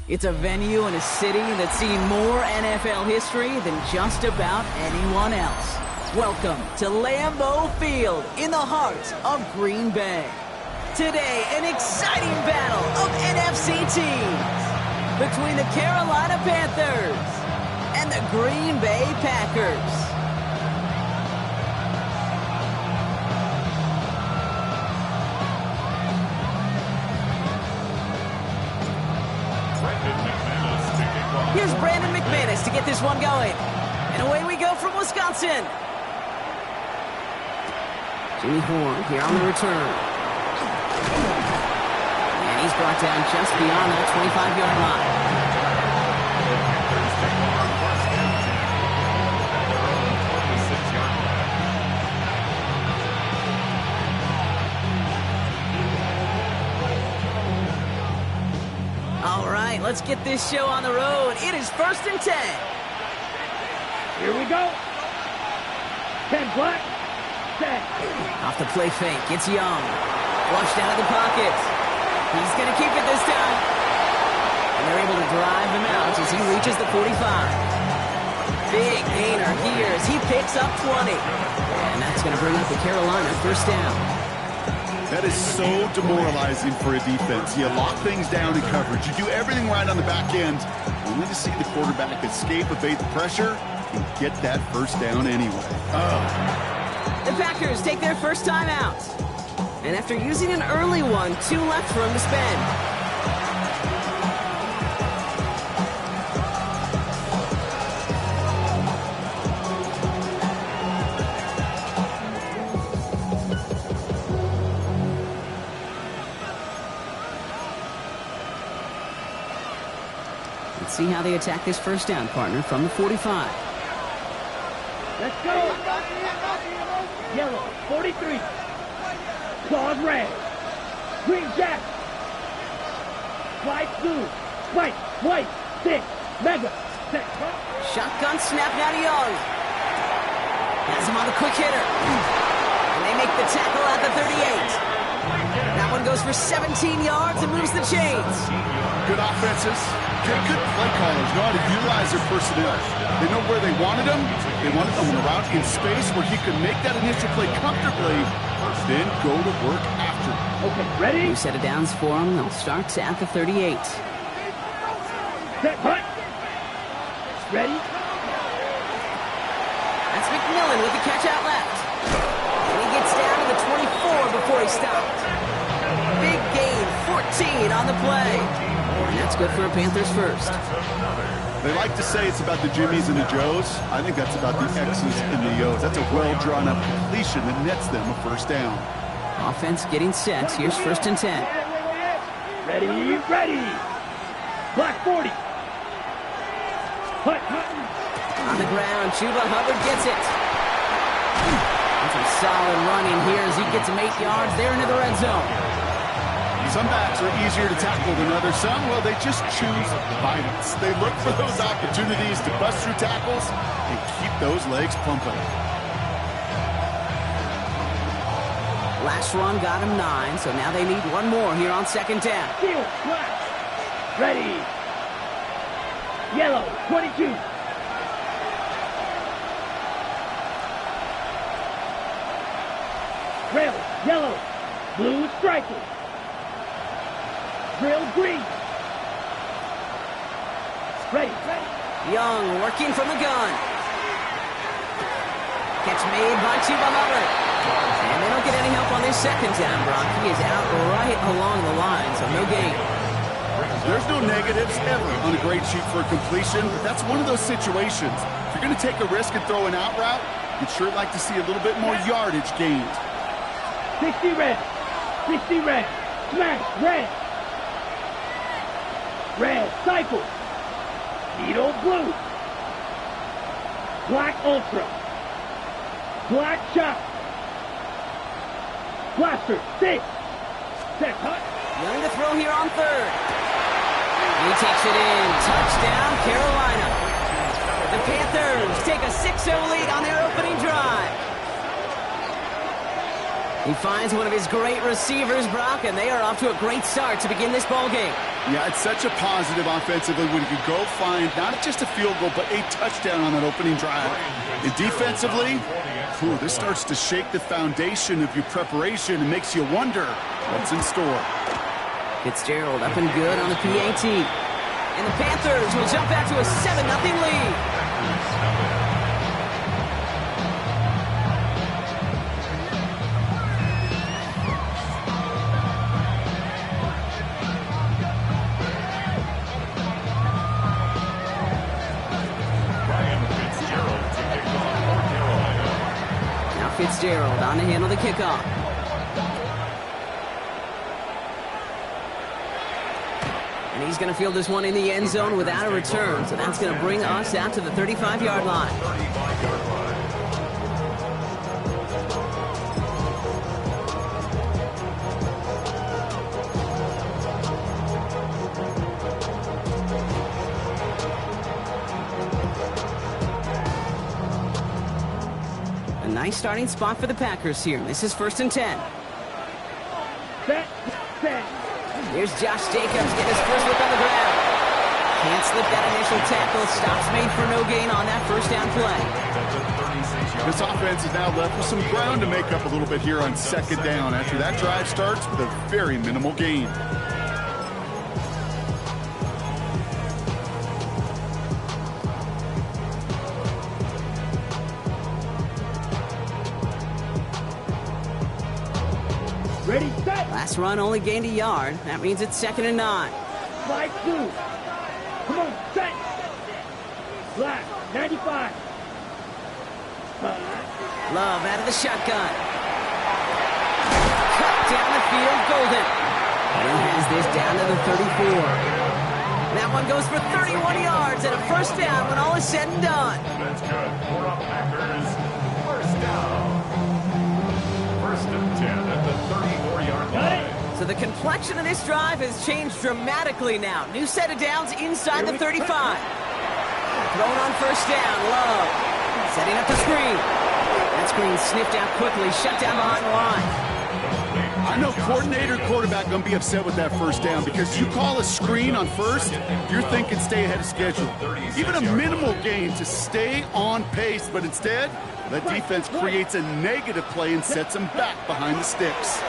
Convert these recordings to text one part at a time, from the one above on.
It's a venue in a city that's seen more NFL history than just about anyone else. Welcome to Lambeau Field in the heart of Green Bay. Today, an exciting battle of NFC teams between the Carolina Panthers and the Green Bay Packers. Here's Brandon McManus to get this one going. And away we go from Wisconsin. Jimmy Horn here on the return. And he's brought down just beyond that 25-yard line. All right, let's get this show on the road. It is 1st and 10. Here we go. 10 black. Set. Off the play fake, it's Young. Flushed out of the pocket. He's going to keep it this time. And they're able to drive him out as he reaches the 45. Big gainer here as he picks up 20. And that's going to bring up the Carolina first down. That is so demoralizing for a defense. You lock things down in coverage. You do everything right on the back end, only to see the quarterback escape, evade the pressure, and get that first down anyway. The Packers take their first time out. And after using an early one, 2 left for him to spend. Let's see how they attack this first down, partner, from the 45. Let's go. Yellow, 43. Claws red. Green jack. White blue. White, white, 6. Mega. Set. Shotgun snap now to Young. Has him on the quick hitter. And they make the tackle at the 38. That one goes for 17 yards and moves the chains. Good offenses. Good play callers know how to utilize their personnel. They know where they wanted them. They wanted them on a route in space where he could make that initial play comfortably, then go to work after. Okay, ready? 2 set of downs for them. They'll start at the 38. Set, punt. Ready? That's McMillan with the catch out left. And he gets down to the 24 before he stopped. Big gain, 14 on the play. And that's good for a Panthers first. They like to say it's about the Jimmies and the Joes. I think that's about the X's and the O's. That's a well-drawn-up completion that nets them a first down. Offense getting set. Here's 1st and 10. Ready, ready. Black 40. Hut. On the ground, Chuba Hubbard gets it. And some solid running here as he gets him 8 yards there into the red zone. Some backs are easier to tackle than others. Some, well, they just choose violence. They look for those opportunities to bust through tackles and keep those legs pumping. Last run got him 9, so now they need one more here on 2nd down. Steel, black. Ready. Yellow, 22. Rail, yellow. Blue striker. Drill green. Ready. Young working from the gun. Catch made by Chuba Hubbard. And they don't get any help on this 2nd down, Brock. He is out right along the line, so no gain. There's no negatives ever on a grade sheet for a completion, but that's one of those situations. If you're going to take a risk and throw an out route, you'd sure like to see a little bit more yardage gained. 60 red. 60 red. Smash red. Red cycle. Needle blue. Black ultra. Black shot. Blaster 6. Set hut. Young to throw here on 3rd. He takes it in. Touchdown, Carolina. The Panthers take a 6-0 lead on their opening drive. He finds one of his great receivers, Brock, and they are off to a great start to begin this ball game. Yeah, it's such a positive offensively when you can go find not just a field goal, but a touchdown on that opening drive. And defensively, this starts to shake the foundation of your preparation and makes you wonder what's in store. Fitzgerald up and good on the PAT. And the Panthers will jump out to a 7-0 lead. Fitzgerald on to handle the kickoff. And he's going to field this one in the end zone without a return. So that's going to bring us out to the 35-yard line. Nice starting spot for the Packers here. This is 1st and 10. Set. Here's Josh Jacobs getting his first look on the ground. Can't slip that initial tackle. Stops made for no gain on that first down play. This offense is now left with some ground to make up a little bit here on 2nd down after that drive starts with a very minimal gain. Ready, set. Last run only gained a yard. That means it's 2nd and 9. Slide 2. Come on, set. Black, 95. Love out of the shotgun. Cut down the field, Golden. And he has this down to the 34. That one goes for 31 yards and a first down when all is said and done. That's good. For our Packers, first down. 1st and 10 at the 34-yard line. So the complexion of this drive has changed dramatically now. New set of downs inside the 35. Thrown on first down, Love. Setting up the screen. That screen sniffed out quickly, shut down behind the line. I know coordinator quarterback going to be upset with that first down because you call a screen on first, you're thinking stay ahead of schedule. Even a minimal gain to stay on pace, but instead, that defense creates a negative play and sets them back behind the sticks.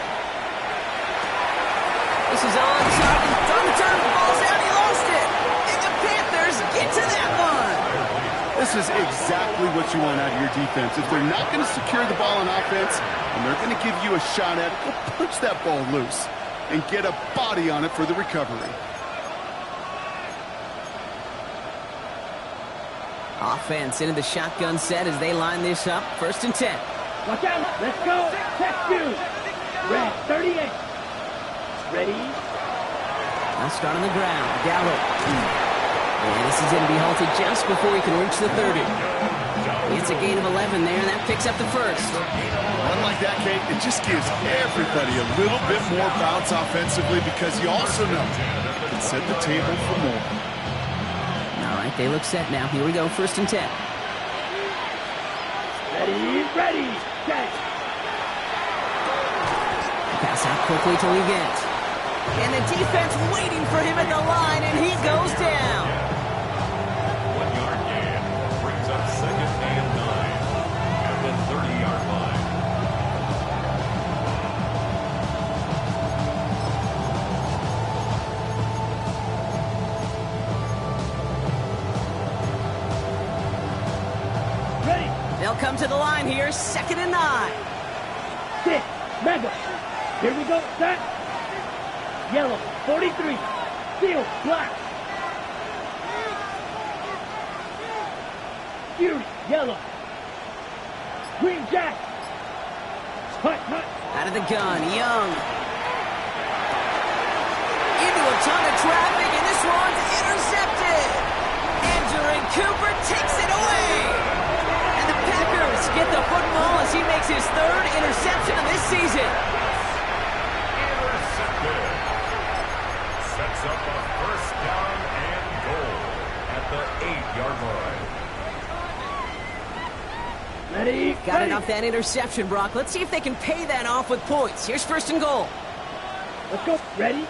This is on target. On the turn, ball's out, he lost it. And the Panthers get to that one. This is exactly what you want out of your defense. If they're not going to secure the ball on offense, and they're going to give you a shot at it, go punch that ball loose and get a body on it for the recovery. Offense into the shotgun set as they line this up. 1st and 10. Watch out. Let's go. Check 2. Red, 38. Ready. Now start on the ground. Gallup. And this is going to be halted just before he can reach the 30. It's a gain of 11 there, and that picks up the first. Run like that, Kate, it just gives everybody a little bit more bounce offensively because you also know it can set the table for more. All right, they look set now. Here we go, 1st and 10. Ready, set. Pass out quickly to Leggett. And the defense waiting for him at the line, and he goes down. 1-yard gain brings up 2nd and 9 at the 30-yard line. Ready. They'll come to the line here, 2nd and 9. 6. Mega. Here we go. Set. Yellow. 43. Field. Black. Fury. Yellow. Green Jack. Hut. Out of the gun, Young. Into a ton of traffic, and this one's intercepted. Andrew Cooper takes it away. And the Packers get the football as he makes his 3rd interception of this season. Intercepted. Sets up a first down and goal at the 8-yard line. Ready. Got it off that interception, Brock. Let's see if they can pay that off with points. Here's first and goal. Let's go. Ready?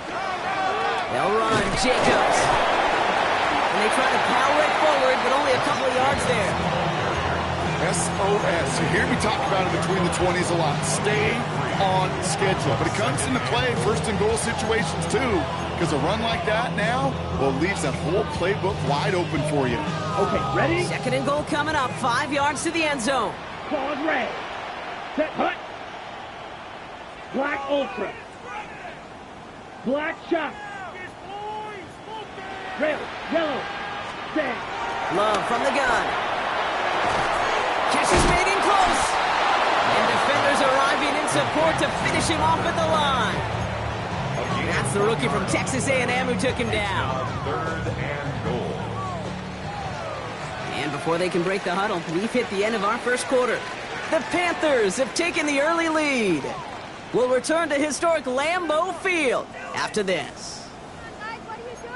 They'll run. Jacobs. And they try to power it forward, but only a couple of yards there. SOS. You hear me talk about it between the 20s a lot. Stay on schedule. But it comes into play first and goal situations too. Because a run like that now, well, leaves that whole playbook wide open for you. Okay, ready? Second and goal coming up. 5 yards to the end zone. Claws red. Set hut. Black ultra. Black shot. Red, yellow, red. Love from the gun. Catch is made in close. And defenders arriving in support to finish him off at the line. That's the rookie from Texas A&M who took him down. Third and goal. And before they can break the huddle, we've hit the end of our first quarter. The Panthers have taken the early lead. We'll return to historic Lambeau Field after this. Guys, what are you doing?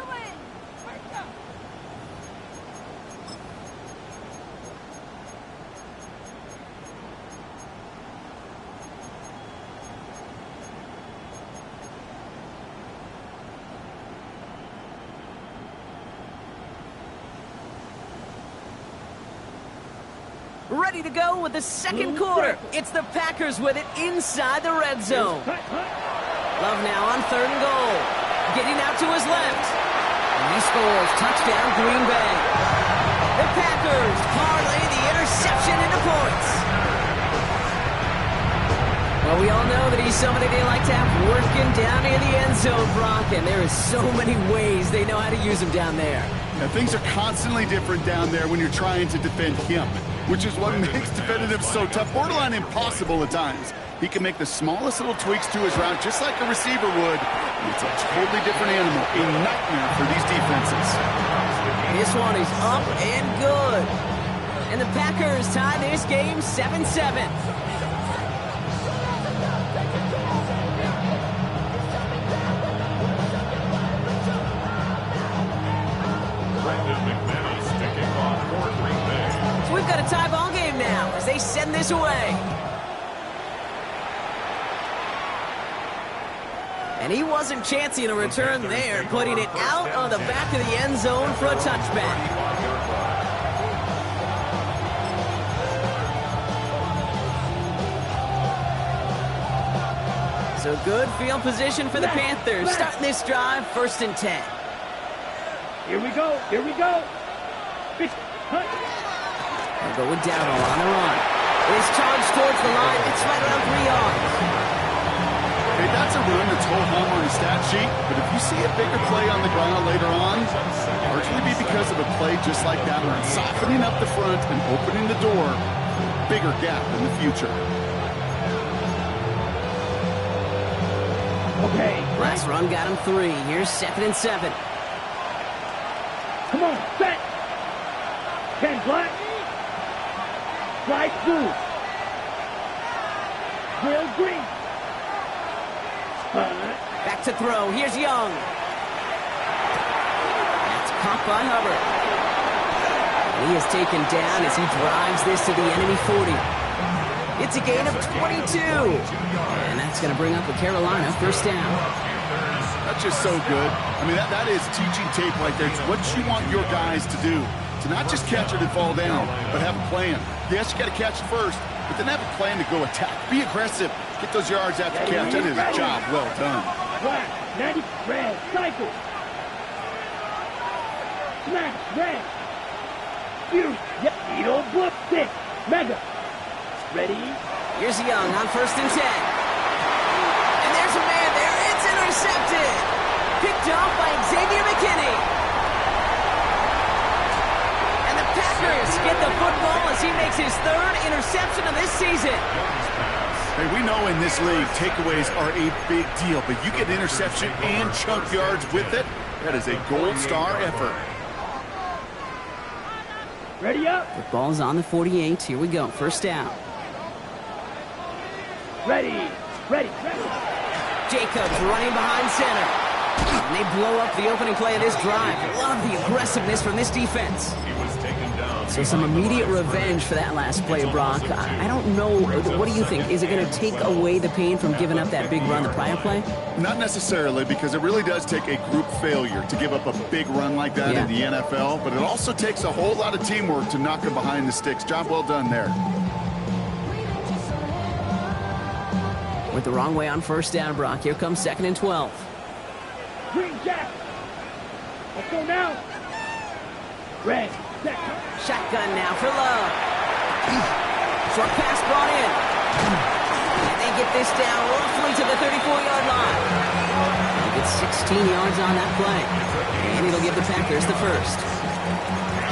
Ready to go with the second quarter. It's the Packers with it inside the red zone. Hut, hut. Love now on third and goal. Getting out to his left. And he scores. Touchdown, Green Bay. The Packers parlay the interception into points. Well, we all know that he's somebody they like to have working down near the end zone, Brock, and there is so many ways they know how to use him down there. Now, things are constantly different down there when you're trying to defend him, which is what makes defending him so tough, borderline impossible at times. He can make the smallest little tweaks to his route just like a receiver would. It's a totally different animal, a nightmare for these defenses. This one is up and good. And the Packers tie this game 7-7. So we've got a tie ball game now as they send this away. And he wasn't chancing a return there, putting it out on the back of the end zone for a touchback. So good field position for the Panthers, starting this drive 1st and 10. Here we go. Here we go. Fish, hut. They're going down on the run. It's charged towards the line. It's right around 3 yards. Hey, that's a run that's whole home on the stat sheet, but if you see a bigger play on the ground later on, largely be because of a play just like that one, softening up the front and opening the door, bigger gap in the future. Okay. Last run got him 3. Here's 2nd and 7. Come on, set. 10 black. Slide through. Grill green. Back to throw. Here's Young. That's caught by Hubbard. He is taken down as he drives this to the enemy 40. It's a gain of 22. And that's going to bring up a Carolina 1st down. That's just so good. I mean, that is teaching tape right there. It's what you want your guys to do. To not just catch it and fall down, but have a plan. Yes, you got to catch it first, but then have a plan to go attack. Be aggressive. Get those yards after catch. That is a job well done. Black, 90, red, cycle. Smash, red. Fuse, yep, needle, blip, 6, mega. Ready? Here's Young on 1st and 10. And there's a man there. It's intercepted. Picked off by Xavier McKinney. And the Packers get the football as he makes his 3rd interception of this season. Hey, we know in this league, takeaways are a big deal, but you get interception and chunk yards with it. That is a gold star effort. Ready up. The ball's on the 48. Here we go. 1st down. Ready, ready, ready. Jacobs running behind center. And they blow up the opening play of this drive. Love the aggressiveness from this defense. He was taken down. So some immediate revenge for that last play, Brock. I don't know. What do you think? Is it going to take away the pain from giving up that big run the prior play? Not necessarily, because it really does take a group failure to give up a big run like that in the NFL, but it also takes a whole lot of teamwork to knock him behind the sticks. Job well done there. Went the wrong way on first down, Brock. Here comes 2nd and 12. Green Jack. Let's go now. Red. Set. Shotgun now for Love. Short pass brought in. And they get this down roughly to the 34-yard line. They get 16 yards on that play. And it'll give the Packers the first.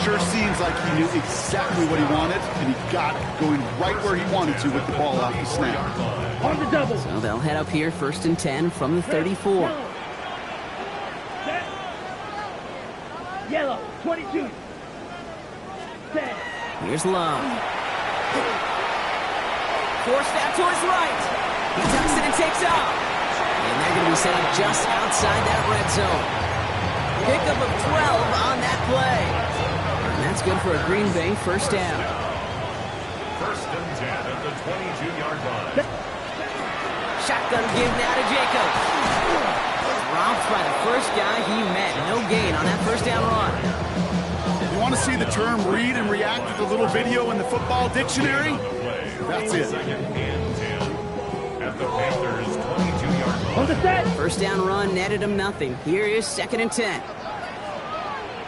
Sure seems like he knew exactly what he wanted, and he got it, going right where he wanted to with the ball out the snap. On the double. So they'll head up here 1st and 10 from the 34. Set. Yellow. 22. Set. Here's Love. Forced out to his right. He tucks it and takes off. And they're going to be set up just outside that red zone. Pickup of 12 on that play. And that's good for a Green Bay first down. 1st and 10 at the 22-yard line. Shotgun give now to Jacobs. Dropped by the first guy he met. No gain on that first down run. You want to see the term read and react with a little video in the football dictionary? That's it. 2nd and 10 at the Panthers' 22-yard line. On the set. First down run netted him nothing. Here is 2nd and 10.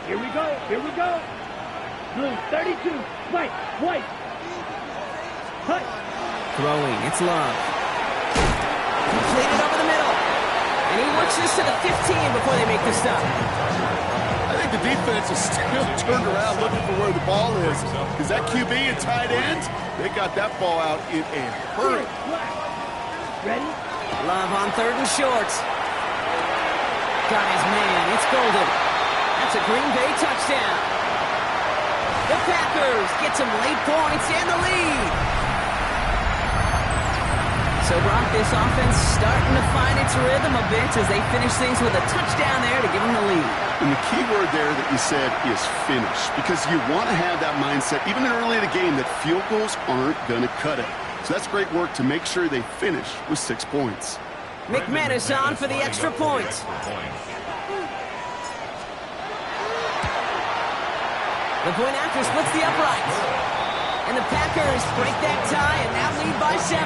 Here we go. Here we go. Blue. 32. White. White. Hut. Throwing. It's Love. Completed over the middle. And he works this to the 15 before they make the stop. I think the defense is still turned around looking for where the ball is, because that QB and tight end, they got that ball out in a hurry. Ready? Love on 3rd and short. Got his man. It's golden. That's a Green Bay touchdown. The Packers get some late points and the lead. So, Brock, this offense starting to find its rhythm a bit as they finish things with a touchdown there to give them the lead. And the key word there that you said is finish, because you want to have that mindset, even early in the game, that field goals aren't going to cut it. So that's great work to make sure they finish with 6 points. McManus on for the extra point. The point after splits the uprights. And the Packers break that tie and now lead by 7.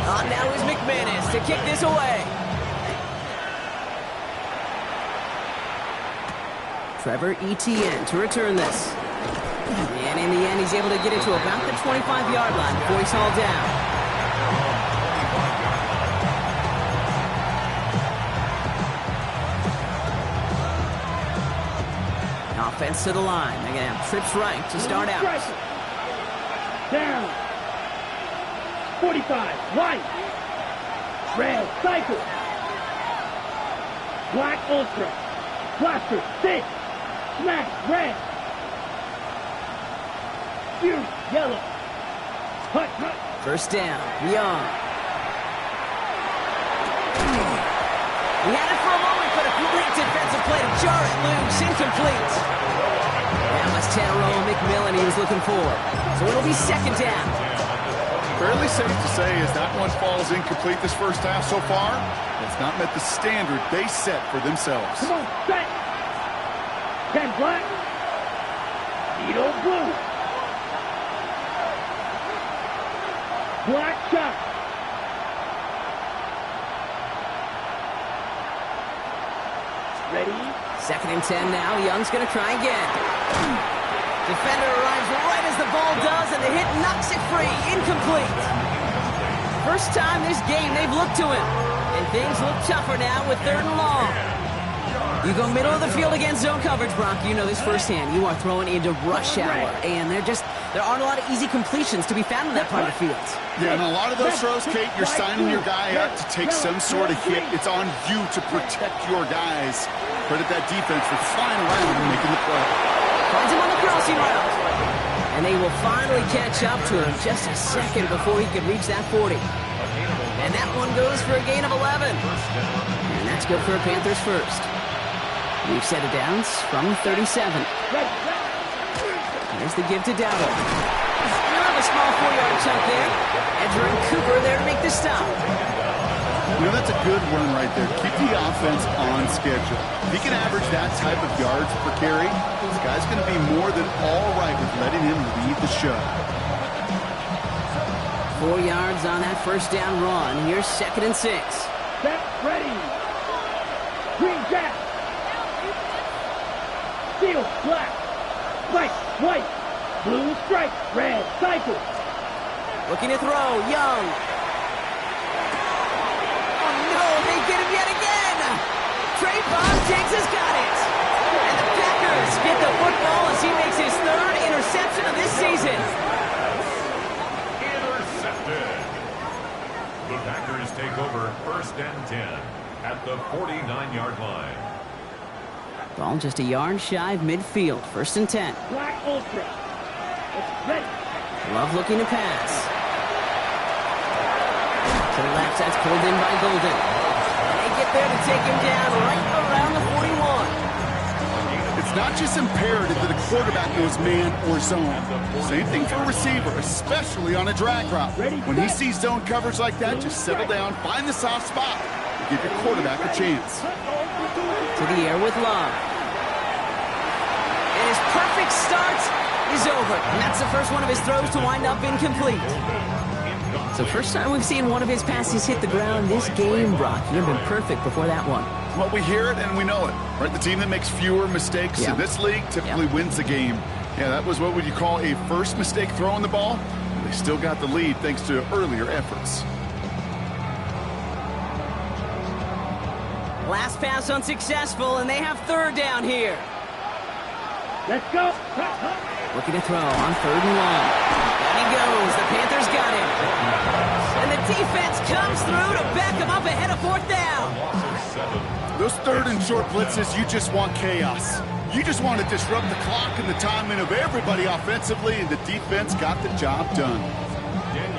On now is McManus to kick this away. Trevor Etienne to return this. And in the end, he's able to get it to about the 25-yard line before he's hauled down. Offense to the line. They're going to have trips right to start out. Down. 45. White. Red. Cycle. Black Ultra. Blaster. 6. Smash. Red. Fuse. Yellow. Hut. Hut. First down. Young. He had it for a moment, but a great defensive play to jar it loose. Incomplete. That was Tyrone McMillan he was looking for. So it'll be 2nd down. Fairly safe to say as that one falls incomplete this first half so far, it's not met the standard they set for themselves. Come on. Set. 10 black. Needle blue. Black shot. Ready? 2nd and 10 now. Young's going to try again. Defender arrives right as the ball does, and the hit knocks it free. Incomplete. First time this game they've looked to him. And things look tougher now with 3rd and long. You go middle of the field against zone coverage, Brock. You know this firsthand. You are throwing into rush hour. And there aren't a lot of easy completions to be found in that part of the field. Yeah, and a lot of those throws, Kate, you're signing your guy up to take some sort of hit. It's on you to protect your guys. Credit that defense for flying around and making the play. Finds him on the crossing route. And they will finally catch up to him just a second before he can reach that 40. And that one goes for a gain of 11. And that's good for a Panthers first. We've set it down from 37. Here's the give to Dowdle. Still have a small 4-yard chunk there. Edger and Cooper there to make the stop. You know, that's a good run right there. Keep the offense on schedule. If he can average that type of yards per carry, this guy's going to be more than all right with letting him lead the show. 4 yards on that first down run. Here's 2nd and 6. Set, ready. Green jack. Steel, black. White, white. Blue stripe, red, cycle. Looking to throw, Young. Oh no, they get him yet again. Trayvon Diggs has got it. And the Packers get the football as he makes his 3rd interception of this season. Intercepted. The Packers take over 1st and 10 at the 49-yard line. Ball just a yard shy of midfield. 1st and 10. Black ultra. It's ready. Love looking to pass. To the left, that's pulled in by Golden. And they get there to take him down right around the 41. It's not just imperative that a quarterback knows man or zone. Same thing for a receiver, especially on a drag route. When he sees zone coverage like that, just settle down, find the soft spot, and give your quarterback a chance. To the air with Love. And his perfect start is over. And that's the first one of his throws to wind up incomplete. So first time we've seen one of his passes hit the ground this game, Brock. You've been perfect before that one. Well, we hear it and we know it, right? The team that makes fewer mistakes in this league typically wins the game. Yeah, that was what would you call a first mistake throwing the ball. They still got the lead thanks to earlier efforts. Last pass unsuccessful, and they have 3rd down here. Let's go. Looking to throw on 3rd and 1. And he goes. The Panthers got him. And the defense comes through to back him up ahead of 4th down. Those 3rd and short blitzes, you just want chaos. You just want to disrupt the clock and the timing of everybody offensively, and the defense got the job done.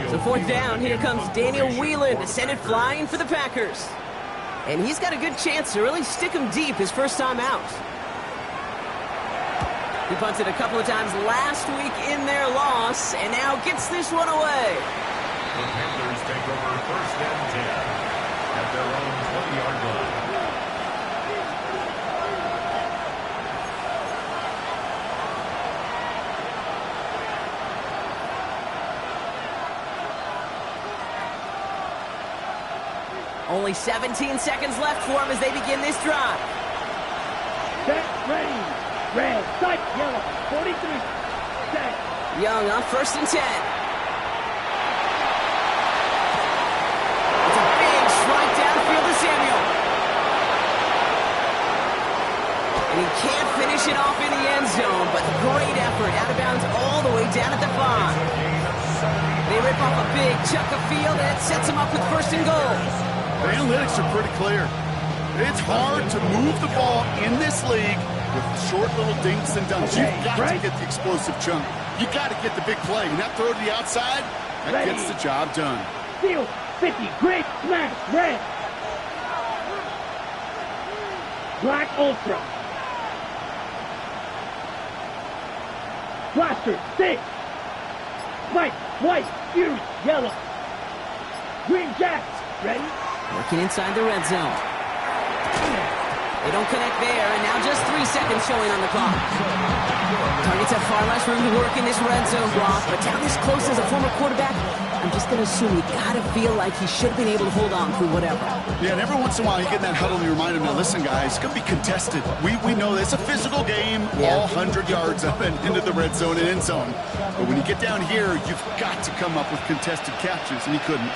So 4th down, here comes Daniel Whelan to send it flying for the Packers. And he's got a good chance to really stick him deep his first time out. He punted a couple of times last week in their loss, and now gets this one away. The Panthers take over 1st and 10 at their own 20-yard line. Only 17 seconds left for him as they begin this drive. Set, ready. Red, sight, yellow, 43. Set. Young on 1st and 10. It's a big strike downfield to Samuel. And he can't finish it off in the end zone, but great effort out of bounds all the way down at the 5. They rip off a big chunk of field, and it sets him up with 1st and goal. The analytics are pretty clear. It's hard to move the ball in this league with short little dinks and dunks. You've got to get the explosive chunk. You got to get the big play. And that throw to the outside, that gets the job done. Steel, 50, great smash, red. Black ultra. Blaster, 6. White, white, fuse, yellow. Green jack, ready? Working inside the red zone. They don't connect there, and now just 3 seconds showing on the clock. Targets have far less room to work in this red zone block, but down this close as a former quarterback, I'm just going to assume you got to feel like he should have been able to hold on through whatever. Yeah, and every once in a while you get in that huddle and you remind him, now listen guys, it's going to be contested. We know it's a physical game, all 100 yards up and into the red zone and end zone. But when you get down here, you've got to come up with contested catches, and he couldn't.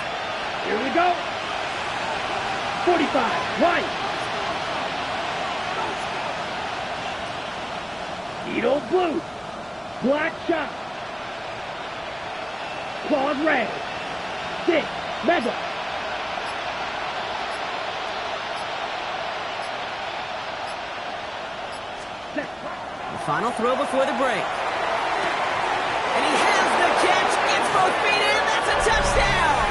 Here we go. 45, right. Needle blue. Black shot. Claws red. 6, mega. The final throw before the break. And he has the catch. Gets both feet in. That's a touchdown.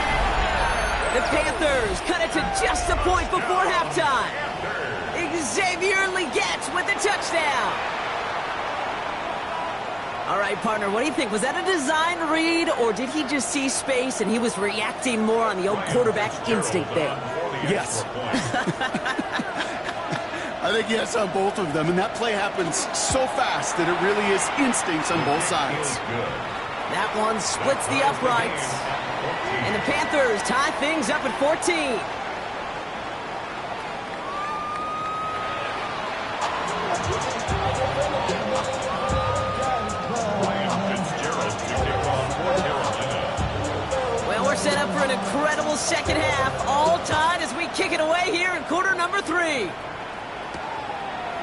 The Panthers Panthers cut it to just a point before halftime. Xavier Legette with the touchdown. All right, partner, what do you think? Was that a design read, or did he just see space and he was reacting more on the old quarterback instinct there? Yes. I think yes on both of them, and that play happens so fast that it really is instincts on both sides. That one splits the uprights, and the Panthers tie things up at 14. Well, we're set up for an incredible second half, all tied as we kick it away here in quarter number 3.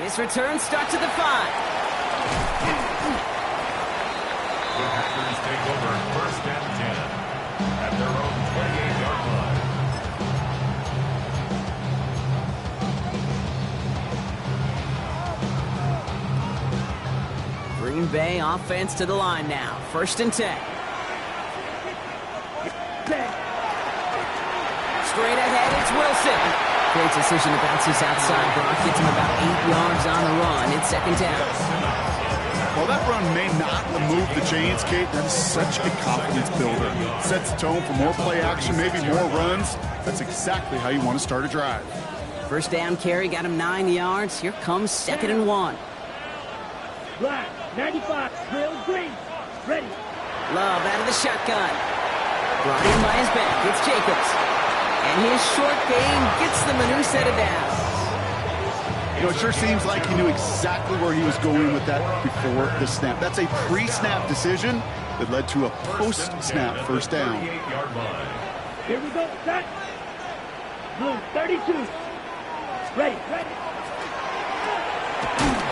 This return starts at the 5. The Packers take over first and 10 at their own 28-yard line. Green Bay offense to the line now. First and 10. Straight ahead, it's Wilson. Great decision to bounce this outside. Brock gets him about 8 yards on the run. It's second down. While that run may not remove the chains, Kate, that is such a confidence builder. Sets the tone for more play action, maybe more runs. That's exactly how you want to start a drive. First down carry got him 9 yards. Here comes second and 1. Black, 95, drill green, ready. Love out of the shotgun. Brought in by his back. It's Jacobs. And his short game gets them a new set of downs. You know, it sure seems like he knew exactly where he was going with that before the snap. That's a pre-snap decision that led to a post-snap first down. Here we go, set. Blue, 32. Ready.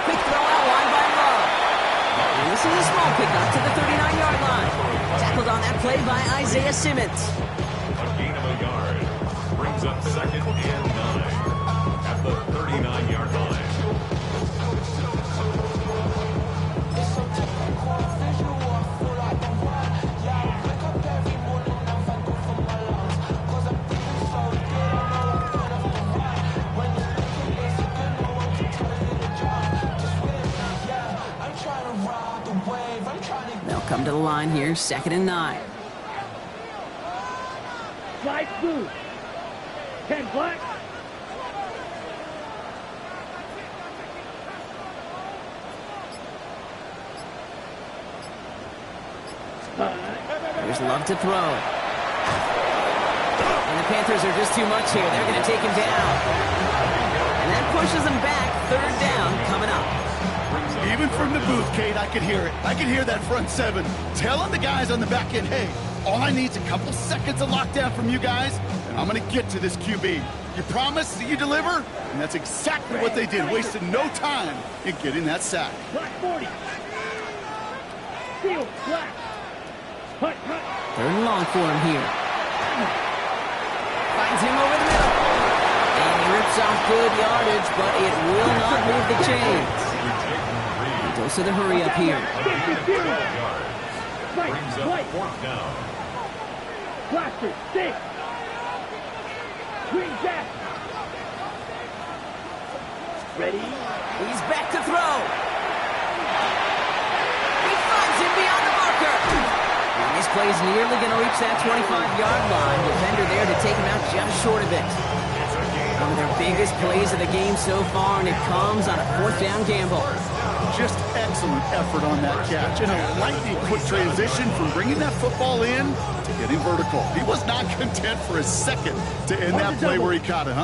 Quick throw out wide by Love. And this is a small pickup to the 39-yard line. Tackled on that play by Isaiah Simmons. A gain of a yard brings up second and 9 at the 39-yard line. They'll come to the line here, second and 9. Slide blue. 10 black. There's Love to throw. And the Panthers are just too much here. They're going to take him down. And that pushes them back. Third down coming up. Even from the booth, Kate, I could hear it. I could hear that front seven telling the guys on the back end, hey, all I need is a couple seconds of lockdown from you guys, and I'm going to get to this QB. You promise that you deliver? And that's exactly what they did, wasted no time in getting that sack. Black 40. Field, black. Hut. Third and long for him here. Finds him over the middle. And he rips off good yardage, but it will not move the chains. Dose of the hurry up here. Brings up fourth down. Blaster, 6. Green jack. Ready. He's back to throw. He finds him beyond the marker. And this play is nearly going to reach that 25-yard line. Defender there to take him out just short of it. One of their biggest plays of the game so far, and it comes on a fourth down gamble. Just excellent effort on that catch. And a lightning quick transition from bringing that football in to getting vertical. He was not content for a second to end that play where he caught it.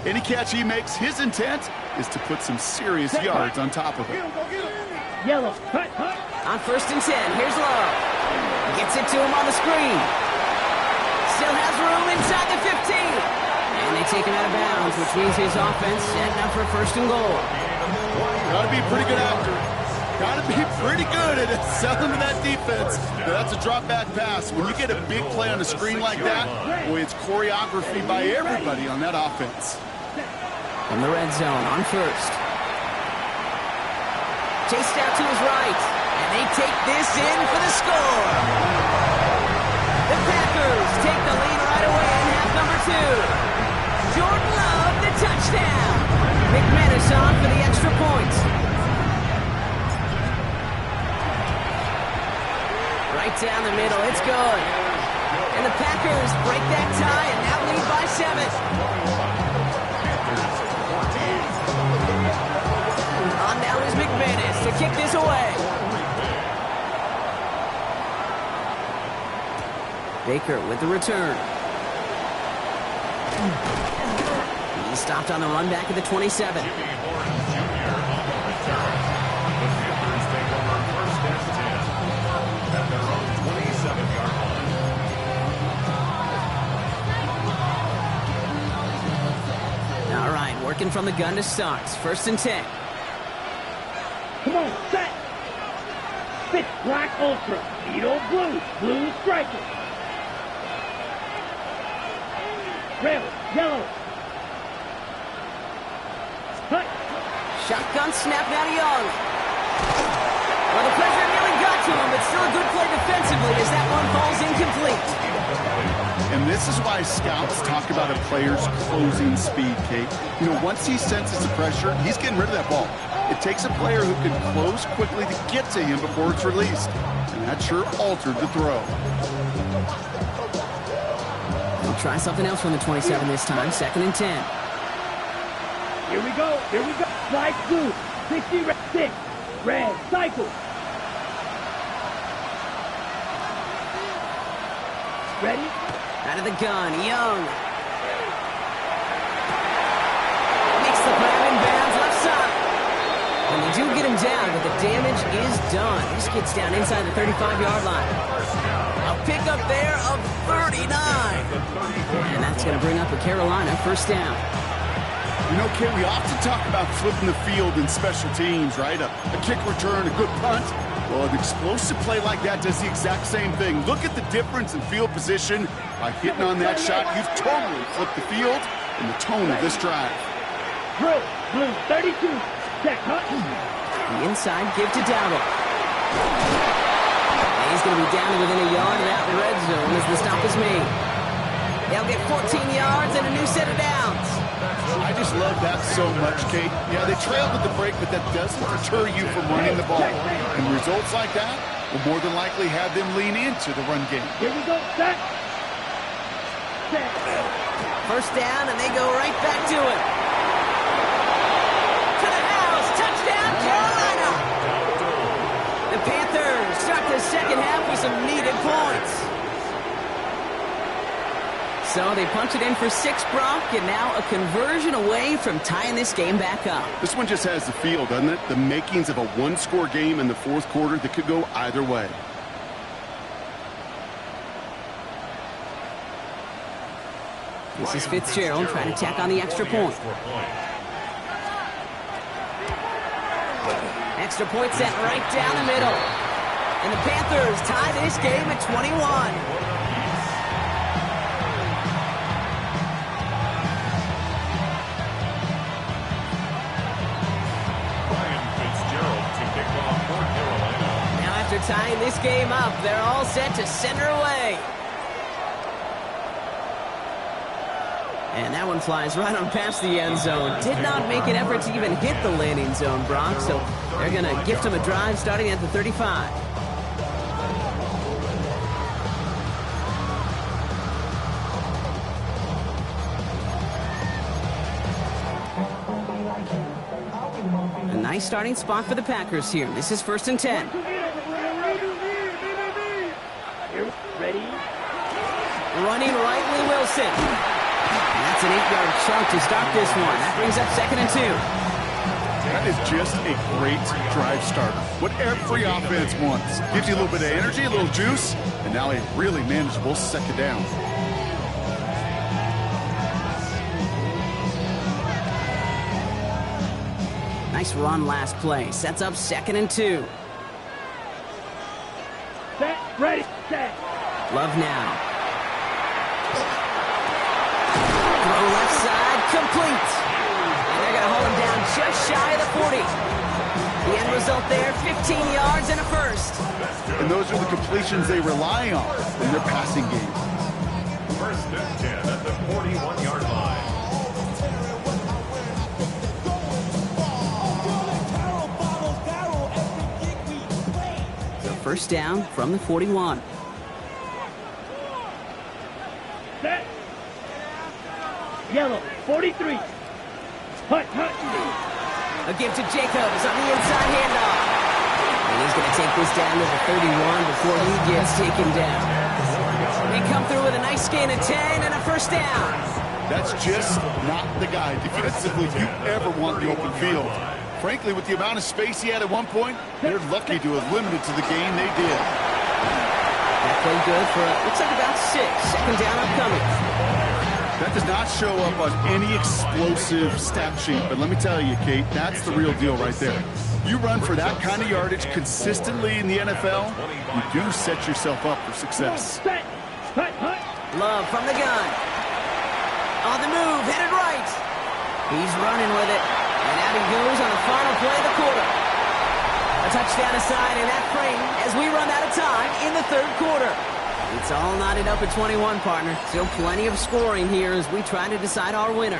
Any catch he makes, his intent is to put some serious yards on top of it. Yellow, hut. On first and 10, here's Love. Gets it to him on the screen. Still has room inside the 15. And they take him out of bounds, which means his offense setting up for first and goal. Got to be a pretty good actor. Got to be pretty good at selling to that defense. Now, that's a drop back pass. When you get a big play on a screen like that, boy, it's choreography by everybody on that offense. From the red zone on first. Chased out to his right. And they take this in for the score. The Packers take the lead right away in half number 2. down the middle. It's good. And the Packers break that tie and now lead by 7. On now is McManus to kick this away. Baker with the return. He's stopped on the run back at the 27. All right, working from the gun to start. 1st and 10. Come on, set. Pitch black ultra. Needle blue. Blue striker. Red, yellow. Cut. Shotgun snap now to Young. Well, the pressure nearly got to him, but still a good play defensively as that one falls incomplete. And this is why scouts talk about a player's closing speed, Kate. You know, once he senses the pressure, he's getting rid of that ball. It takes a player who can close quickly to get to him before it's released. And that sure altered the throw. We'll try something else from the 27 this time. 2nd and 10. Here we go. Here we go. Slide blue. 60 red. 6. Red. Cycle. Ready? Out of the gun. Young. Makes the grab in bounds left side. And they do get him down, but the damage is done. This gets down inside the 35-yard line. A pickup there of 39. And that's going to bring up a Carolina 1st down. You know, Kate, we often talk about flipping the field in special teams, right? A kick return, a good punt. Well, an explosive play like that does the exact same thing. Look at the difference in field position. By hitting on that shot, you've totally flipped the field and the tone of this drive. Blue. Blue. 32. Check. Cut. The inside give to Dowdle. He's going to be down to within a yard of that red zone as the stop is made. They'll get 14 yards and a new set of downs. I just love that so much, Kate. Yeah, they trailed at the break, but that doesn't deter you from running the ball. And results like that will more than likely have them lean into the run game. Here we go. Set. Set. 1st down, and they go right back to it. To the house. Touchdown, Carolina. The Panthers start the 2nd half with some needed points. So they punch it in for 6, Brock, and now a conversion away from tying this game back up. This one just has the feel, doesn't it? The makings of a one-score game in the 4th quarter that could go either way. This is Fitzgerald trying to tack on the extra point. Extra point sent right down the middle. And the Panthers tie this game at 21. After tying this game up, they're all set to send her away. And that one flies right on past the end zone. Did not make an effort to even hit the landing zone, Brock, so they're going to gift him a drive starting at the 35. A nice starting spot for the Packers here. This is 1st and 10. Ready? Running rightly Wilson. That's an 8-yard chunk to start this one. That brings up 2nd and 2. That is just a great drive starter. What every offense wants. Gives you a little bit of energy, a little juice, and now a really manageable 2nd down. Nice run last play. Sets up 2nd and 2. Set. Ready. Set. Love now. Throw left side, complete. And they're going to hold him down just shy of the 40. The end result there, 15 yards and a 1st. And those are the completions they rely on in their passing game. 1st and 10 at the 41-yard line. first down from the 41. Set. Yellow, 43. Hut. A give to Jacobs on the inside handoff. And he's going to take this down to the 31 before he gets taken down. They come through with a nice gain of 10 and a first down. That's just not the guy defensively you ever want in the open field. Frankly, with the amount of space he had at one point, they're lucky to have limited to the game they did. That played good for, looks like about 6. Second down upcoming. That does not show up on any explosive stat sheet, but let me tell you, Kate, that's the real deal right there. You run for that kind of yardage consistently in the NFL, you do set yourself up for success. Set. Hut. Love from the gun. On the move, headed right. He's running with it. And out he goes on the final play of the quarter. A touchdown aside in that frame as we run out of time in the third quarter. It's all knotted up at 21, partner. Still plenty of scoring here as we try to decide our winner.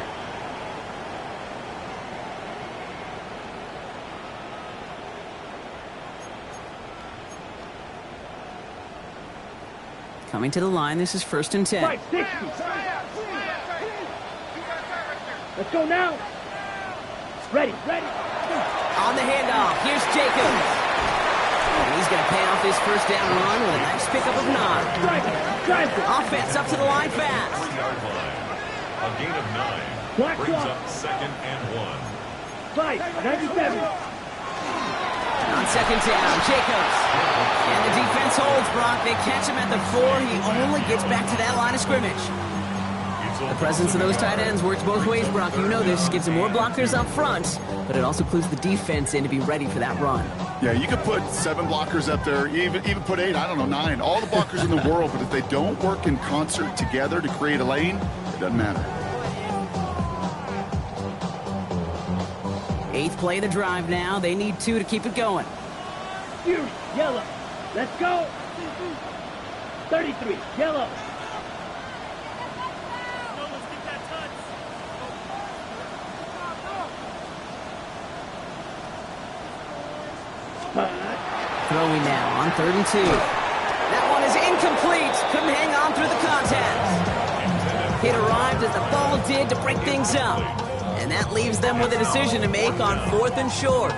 Coming to the line, this is 1st and 10. 560. Let's go now. Ready. On the handoff, here's Jacobs. And he's going to pay off this first down run with a nice pickup of 9. Drive it. Offense up to the line fast. 3-yard line. A gain of 9. Black Brings clock. up 2nd and 1. 597. On second down, Jacobs. And the defense holds, Brock. They catch him at the 4. He only gets back to that line of scrimmage. The presence of those tight ends works both ways, Brock. You know this. Gives them more blockers up front, but it also clues the defense in to be ready for that run. Yeah, you could put 7 blockers up there, even put 8, I don't know, 9. All the blockers in the world, but if they don't work in concert together to create a lane, it doesn't matter. 8th play of the drive now. They need 2 to keep it going. Fury, yellow. Let's go. 33, yellow. Throwing now on 3rd and 2. That one is incomplete. Couldn't hang on through the contact. It arrived as the ball did to break things up. And that leaves them with a decision to make on 4th and short.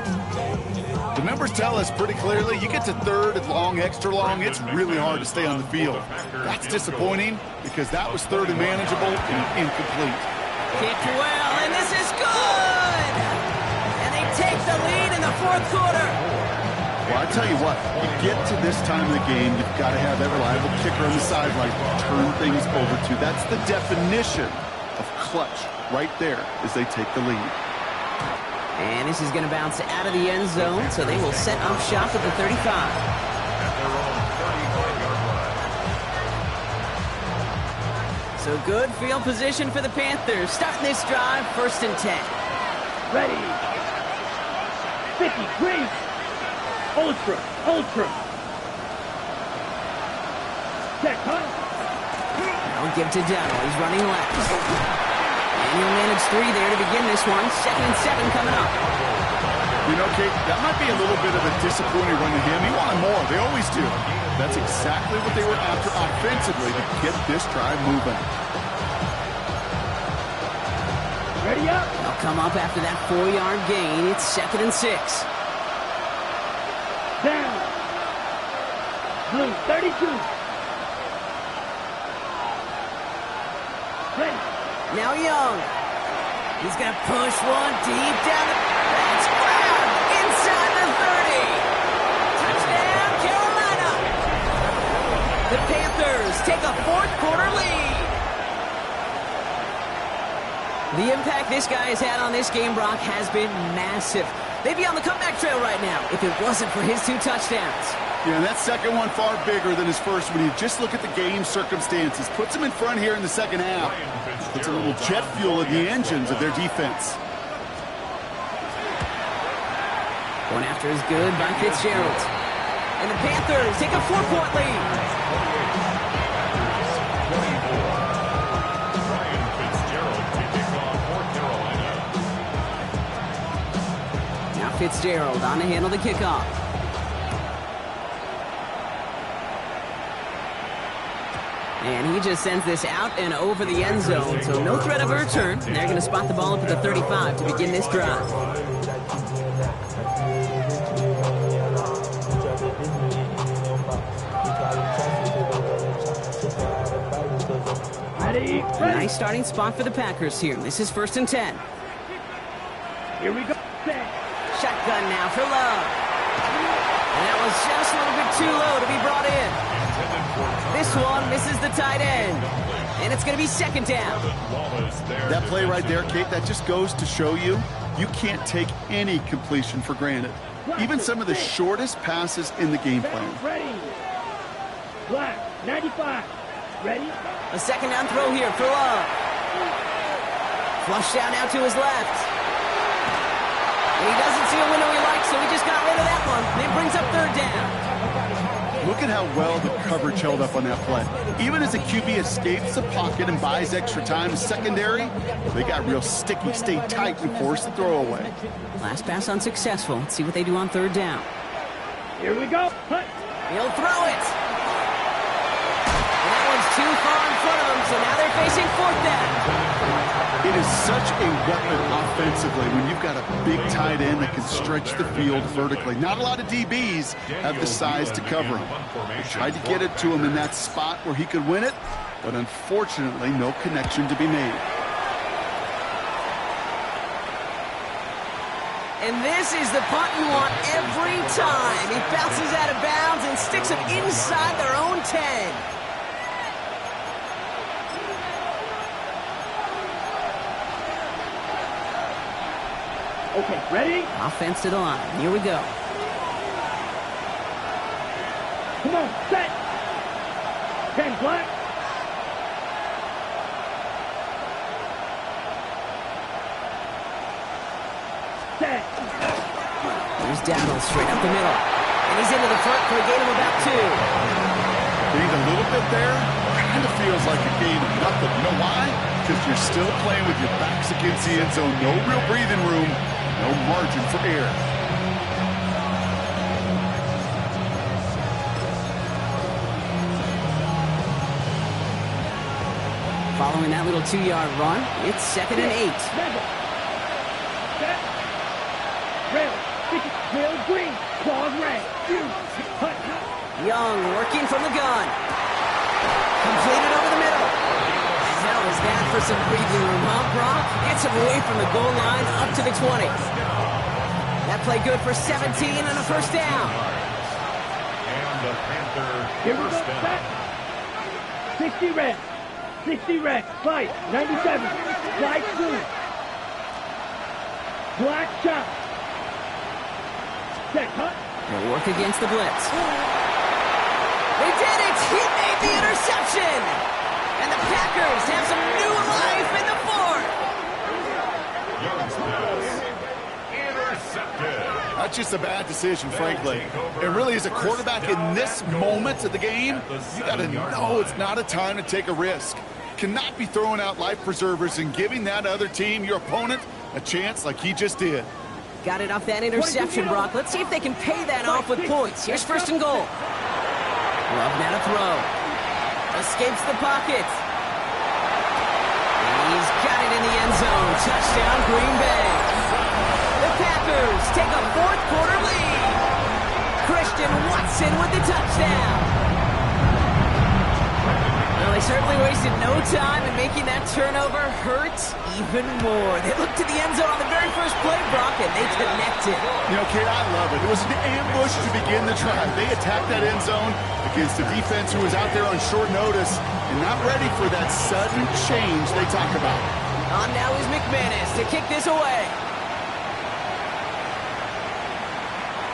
The numbers tell us pretty clearly, you get to 3rd and long, extra long, it's really hard to stay on the field. That's disappointing because that was 3rd and manageable and incomplete. Kicked well, and this is good! And they take the lead in the 4th quarter. Well, I tell you what, you get to this time of the game, you've got to have that reliable kicker on the sideline to turn things over to. That's the definition of clutch right there as they take the lead. And this is going to bounce out of the end zone, so they will set up shop at the 35. At their own 35-yard line. So good field position for the Panthers. Starting this drive, 1st and 10. Ready. 50, great. Ultra. Set, huh? Now give to Dowdle. He's running left. And he'll manage 3 there to begin this one. 2nd and 7 coming up. You know, Kate, that might be a little bit of a disappointing run to him. He wanted more. They always do. That's exactly what they were after offensively to get this drive moving. Ready up. They'll come up after that 4-yard gain. It's 2nd and 6. Down. Blue, 32. Ready. Now Young. He's going to push one deep down the... That's grabbed inside the 30. Touchdown, Carolina. The Panthers take a 4th quarter lead. The impact this guy has had on this game, Brock, has been massive. They'd be on the comeback trail right now if it wasn't for his 2 touchdowns. Yeah, that second one far bigger than his first when you just look at the game circumstances. Puts him in front here in the second half. Puts a little jet fuel in the engines of their defense. Going after is good by Fitzgerald. And the Panthers take a 4-point lead. Fitzgerald on to handle the kickoff. he just sends this out and over the end zone, so no threat of a return. They're going to spot the ball up at the 35 to begin this drive. Ready? Nice starting spot for the Packers here. This is 1st and 10. Here we go. Set. Shotgun now for Love. And that was just a little bit too low to be brought in. This one misses the tight end. And it's going to be 2nd down. That play right there, Kate, that just goes to show you can't take any completion for granted. Even some of the shortest passes in the game plan. Ready. Black, 95. Ready? A 2nd down throw here for Love. Flushed out now to his left. And he doesn't see a window he likes, so he just got rid of that one. And it brings up 3rd down. Look at how well the coverage held up on that play. Even as the QB escapes the pocket and buys extra time in secondary, they got real sticky, stayed tight, and forced the throw away. Last pass unsuccessful. Let's see what they do on 3rd down. Here we go. Hunt. He'll throw it. That one's too far in front of him, so now they're facing 4th down. It is such a weapon offensively when you've got a big tight end that can stretch the field vertically. Not a lot of DBs have the size to cover him. They tried to get it to him in that spot where he could win it, but unfortunately, no connection to be made. And this is the punt you want every time. He bounces out of bounds and sticks him inside their own 10. Okay, ready? Offense to the line. Here we go. Come on, set. 10 black. Set. Here's Dowdle straight up the middle. And he's into the front for a gain of about 2. Gained a little bit there. Kind of feels like a gain of nothing. You know why? Because you're still playing with your backs against the end zone. No real breathing room. No margin for error. Following that little 2-yard run, it's 2nd and 8. Set. Rail. Rail green. Claws red. Hunt. Young working from the gun. Completed over the middle. How is that for some breathing room, huh, Brock? Gets him away from the goal line up to the 20. That play good for 17 and a 1st down. And the Panther Here we go. first down. Set. 60 red. 60 red. Fight. 97. Slide through. Black shot. Set. Hunt. They'll work against the blitz. They did it! He made the interception! And the Packers have some new life in the 4th. Young's pass. Intercepted. That's just a bad decision, frankly. And really, as a quarterback in this moment of the game, you got to know it's not a time to take a risk. Cannot be throwing out life preservers and giving that other team, your opponent, a chance like he just did. Got it off that interception, Brock. Let's see if they can pay that off with points. Here's 1st and goal. Love now to throw. Escapes the pocket. And he's got it in the end zone. Touchdown, Green Bay. The Packers take a 4th quarter lead. Christian Watson with the touchdown. Well, they certainly wasted no time in making that turnover hurt even more. They looked to the end zone on the very first play, Brock, and they connected. You know, Kate, I love it. It was an ambush to begin the drive. They attacked that end zone against a defense who was out there on short notice and not ready for that sudden change they talk about. On now is McManus to kick this away.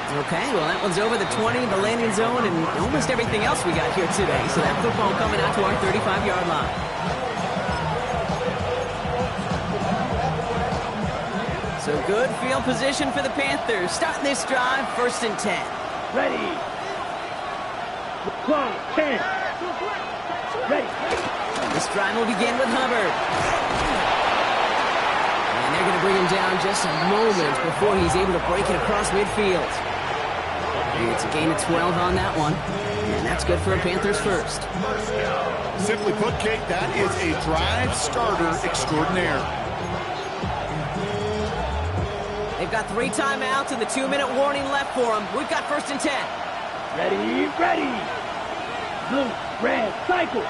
Okay, well, that one's over the 20, the landing zone, and almost everything else we got here today. So that football coming out to our 35-yard line. So good field position for the Panthers. Starting this drive, 1st and 10. Ready. Clock, 10. Ready. This drive will begin with Hubbard. And they're going to bring him down just a moment before he's able to break it across midfield. And it's a gain of 12 on that one. And that's good for a Panthers first. Simply put, Kate, that is a drive starter extraordinaire. They've got 3 timeouts and the 2-minute warning left for them. We've got 1st and 10. Ready, ready. Blue, red, cycle.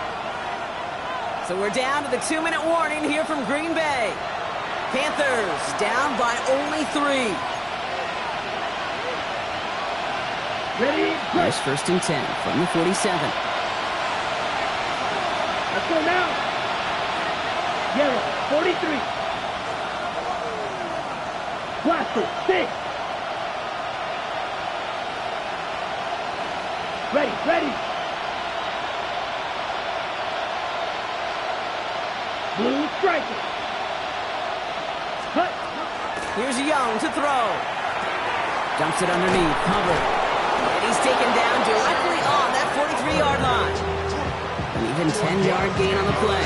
So we're down to the 2-minute warning here from Green Bay. Panthers down by only 3. Ready, Here's 1st and 10 from the 47. Let's go now. Yellow, 43. Blaster, 6. Ready, ready. Blue striker. Cut. Here's Young to throw. Dumps it underneath. Hubbard. And he's taken down directly on that 43-yard line. An even 10-yard gain on the play.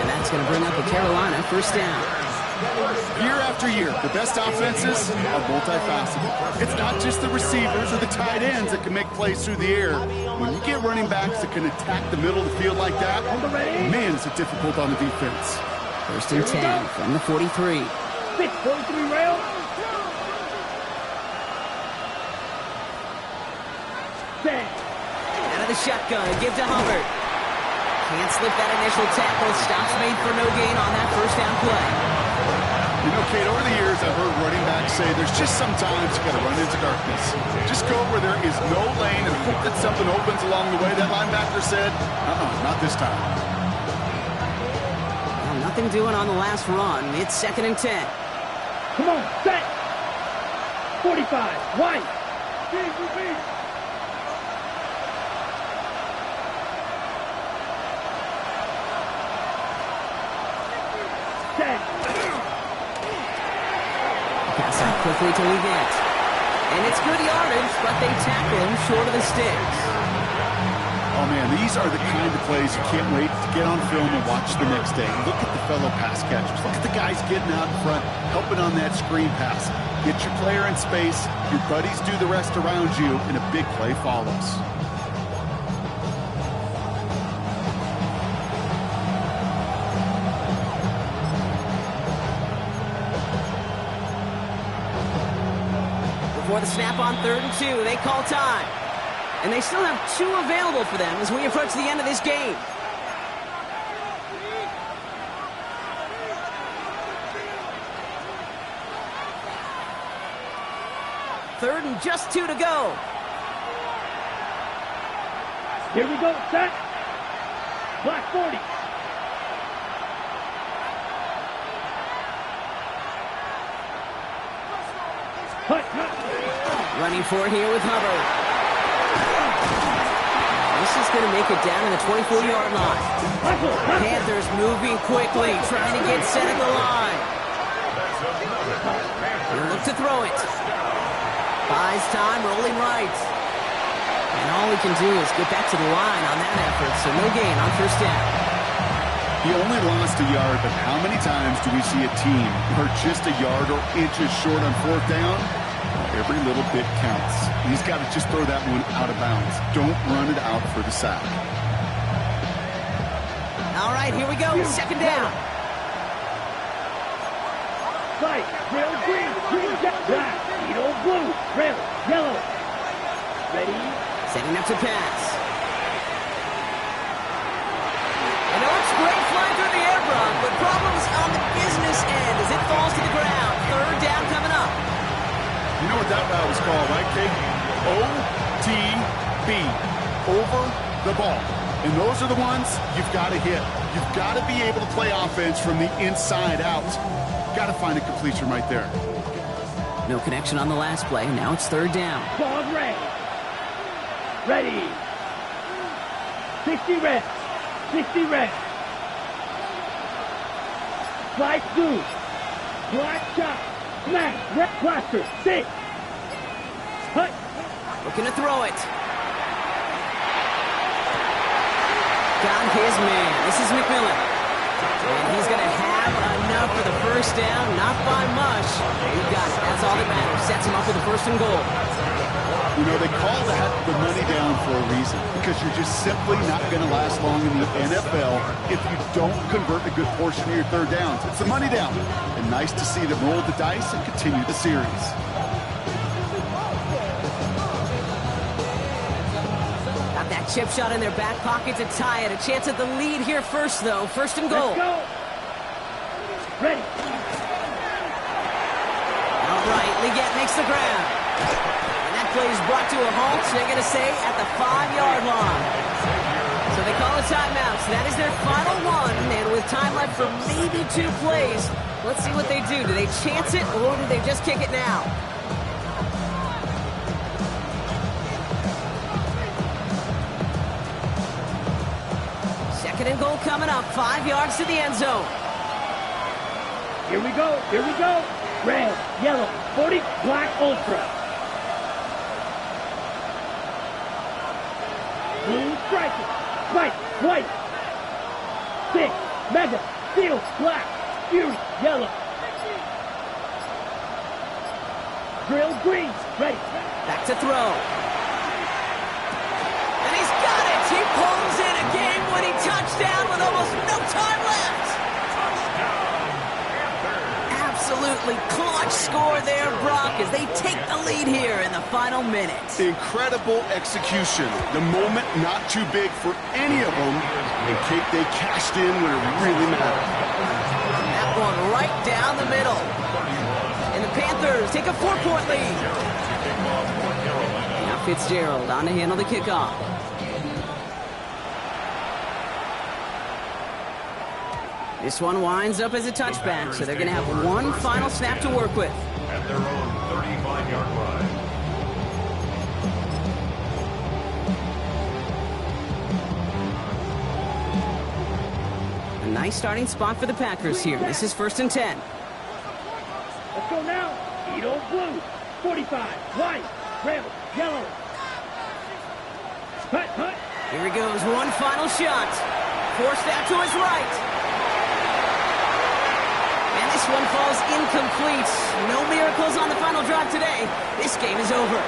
And that's going to bring up a Carolina 1st down. Year after year, the best offenses are multifaceted. It's not just the receivers or the tight ends that can make plays through the air. When you get running backs that can attack the middle of the field like that, man, is it difficult on the defense. 1st and 10 from the 43. 643 rail. Set. Out of the shotgun, give to Hubbard. Can't slip that initial tackle. Stops made for no gain on that 1st down play. You know, Kate, over the years, I've heard running backs say there's just sometimes you got to run into darkness. Just go where there is no lane and hope that something opens along the way. That linebacker said, not this time. Well, nothing doing on the last run. It's 2nd and 10. Come on, set. 45, white. Repeat. Set. Pass out quickly to Leggett. And it's good yardage, but they tackle him short of the sticks. Oh, man, these are the kind of plays you can't wait to get on film and watch the next day. Look at the fellow pass catchers. Look at the guys getting out in front, helping on that screen pass. Get your player in space, your buddies do the rest around you, and a big play follows. Before the snap on 3rd and 2, they call time. And they still have 2 available for them as we approach the end of this game. Third and just 2 to go. Here we go, set. Black 40. Cut. Running for it here with Hubbard. This is going to make it down to the 24-yard line. Panthers moving quickly, trying to get set at the line. He'll look to throw it. Buys time, rolling right. And all he can do is get back to the line on that effort, so no gain on 1st down. He only lost a yard, but how many times do we see a team who are just a yard or inches short on 4th down? Every little bit counts. He's got to just throw that one out of bounds. Don't run it out for the sack. All right, here we go. 2nd down. Fight, rail green, black, needle blue, rail yellow. Ready? Setting up to pass. And it's great flying through the air, Brock, but problems on the business end as it falls to the ground. 3rd down coming up. You know what that route was called, right, Kate? OTB, over the ball. And those are the ones you've got to hit. You've got to be able to play offense from the inside out. Got to find a completion right there. No connection on the last play. Now it's 3rd down. Ball red. Ready. 60 red. 60 red. Black blue. Black shot. Smash. Red blaster. 6. Cut. Looking to throw it. Got his man. This is McMillan. And he's going to have enough for the 1st down. Not by much. He got it. That's all that matters. Sets him up with a 1st and goal. You know, they call that the money down for a reason, because you're just simply not going to last long in the NFL if you don't convert a good portion of your third downs. It's the money down. And nice to see them roll the dice and continue the series. Got that chip shot in their back pocket to tie it. A chance at the lead here first, though. First and goal. Let's go. Ready. All right, Leggett makes the grab. And that play is brought to a halt, they're going to say, at the 5-yard line. So they call a timeout. So that is their final one. And with time left for maybe 2 plays, let's see what they do. Do they chance it, or do they just kick it now? Second and goal coming up. 5 yards to the end zone. Here we go. Here we go. Red, yellow, 40, black, ultra. Blue striker, white, white. 6, mega, steel, black, fury, yellow. Drill, green, ready. Back to throw. And he's got it. He pulls in a game-winning touchdown with almost no time left. Absolutely clutch score there, Brock, as they take the lead here in the final minute. Incredible execution. The moment not too big for any of them. And they cashed in when it really mattered. That one right down the middle. And the Panthers take a 4-point lead. Now Fitzgerald on to handle the kickoff. This one winds up as a touchback, so they're going to have one final snap to work with. At their own 35-yard line. A nice starting spot for the Packers here. This is 1st and 10. Let's go now. Edo blue, 45, white, red, yellow. Hut, hut. Here he goes, one final shot. Forced out to his right. And this one falls incomplete. No miracles on the final drive today. This game is over.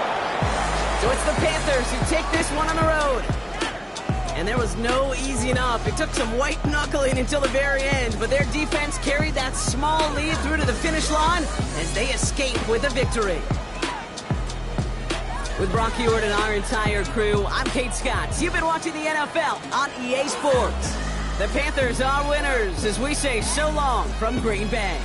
So it's the Panthers who take this one on the road. And there was no easing up. It took some white knuckling until the very end, but their defense carried that small lead through to the finish line as they escape with a victory. With Brock Ewart and our entire crew, I'm Kate Scott. You've been watching the NFL on EA Sports. The Panthers are winners as we say so long from Green Bay.